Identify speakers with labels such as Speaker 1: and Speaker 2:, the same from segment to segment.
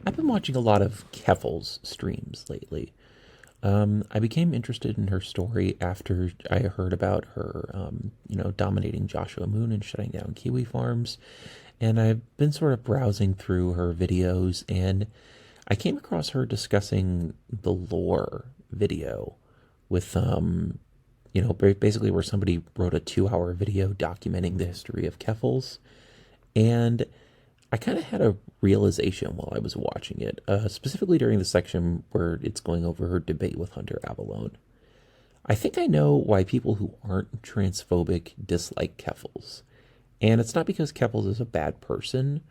Speaker 1: I've been watching a lot of Keffals streams lately. I became interested in her story after I heard about her, dominating Joshua Moon and shutting down kiwi farms. And I've been sort of browsing through her videos, and I came across her discussing the lore video with, basically where somebody wrote a 2 hour video documenting the history of Keffals. And I kind of had a realization while I was watching it, specifically during the section where it's going over her debate with Hunter Avalone. I think I know why people who aren't transphobic dislike Keffals. And it's not because Keffals is a bad person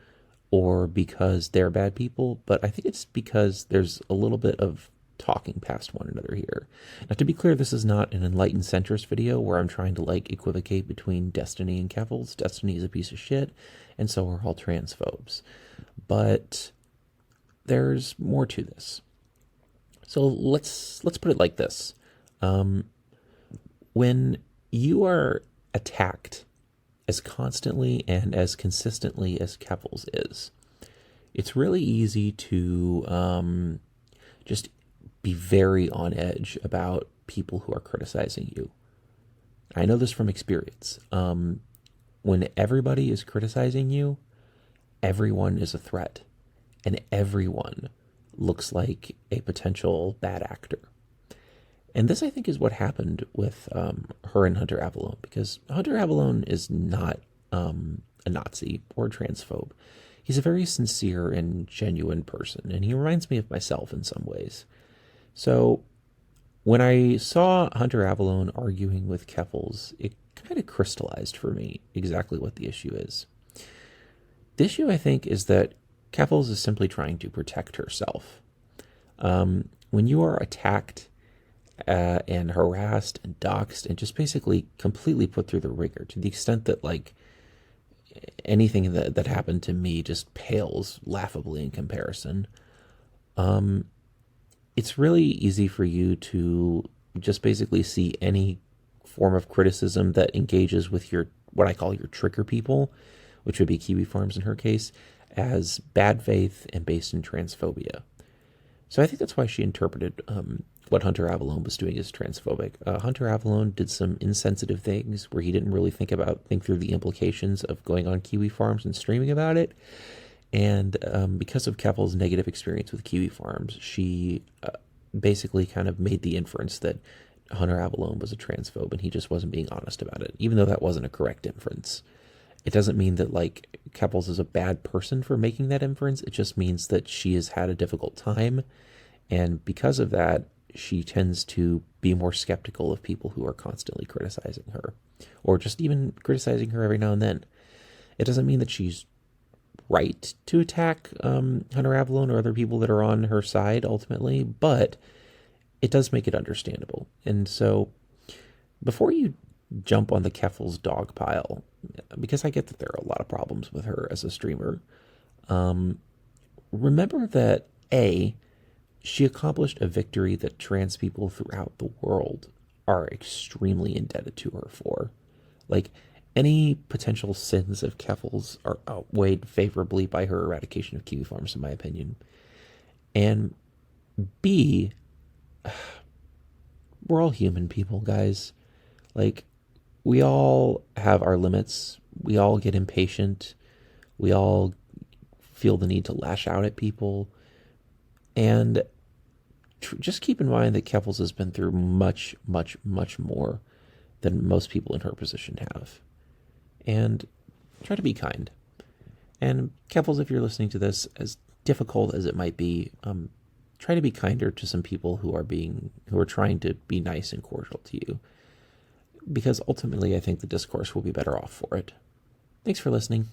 Speaker 1: or because they're bad people, but I think it's because there's a little bit of talking past one another here. Now, to be clear, this is not an enlightened centrist video where I'm trying to equivocate between Destiny and Keffals. Destiny is a piece of shit, and so are all transphobes. But there's more to this. So let's put it like this: when you are attacked as constantly and as consistently as Keffals is, it's really easy to just be very on edge about people who are criticizing you. I know this from experience. When everybody is criticizing you, everyone is a threat, and everyone looks like a potential bad actor. And this, I think, is what happened with her and Hunter Avalone, because Hunter Avalone is not a Nazi or a transphobe. He's a very sincere and genuine person, and he reminds me of myself in some ways. So when I saw Hunter Avalone arguing with Keffals, it kind of crystallized for me exactly what the issue is. The issue, I think, is that Keffals is simply trying to protect herself. When you are attacked and harassed and doxxed and just basically completely put through the ringer to the extent that anything that happened to me just pales laughably in comparison, it's really easy for you to just basically see any form of criticism that engages with your, what I call your trigger people, which would be kiwi farms in her case, as bad faith and based in transphobia. So I think that's why she interpreted what Hunter Avalone was doing as transphobic. Hunter Avalone did some insensitive things where he didn't really think through the implications of going on kiwi farms and streaming about it. And because of Keffals' negative experience with kiwi farms, she basically kind of made the inference that Hunter Avalone was a transphobe, and he just wasn't being honest about it, even though that wasn't a correct inference. It doesn't mean that Keffals is a bad person for making that inference. It just means that she has had a difficult time, and because of that, she tends to be more skeptical of people who are constantly criticizing her, or just even criticizing her every now and then. It doesn't mean that she's right to attack Hunter Avalone or other people that are on her side ultimately, but it does make it understandable. And so before you jump on the Keffals dog pile, because I get that there are a lot of problems with her as a streamer, remember that she accomplished a victory that trans people throughout the world are extremely indebted to her for. Any potential sins of Keffals are outweighed favorably by her eradication of kiwi farms, in my opinion. And B, we're all human people, guys. We all have our limits. We all get impatient. We all feel the need to lash out at people. And just keep in mind that Keffals has been through much, much, much more than most people in her position have. And try to be kind. And Keffals, if you're listening to this, as difficult as it might be, try to be kinder to some people who are trying to be nice and cordial to you. Because ultimately, I think the discourse will be better off for it. Thanks for listening.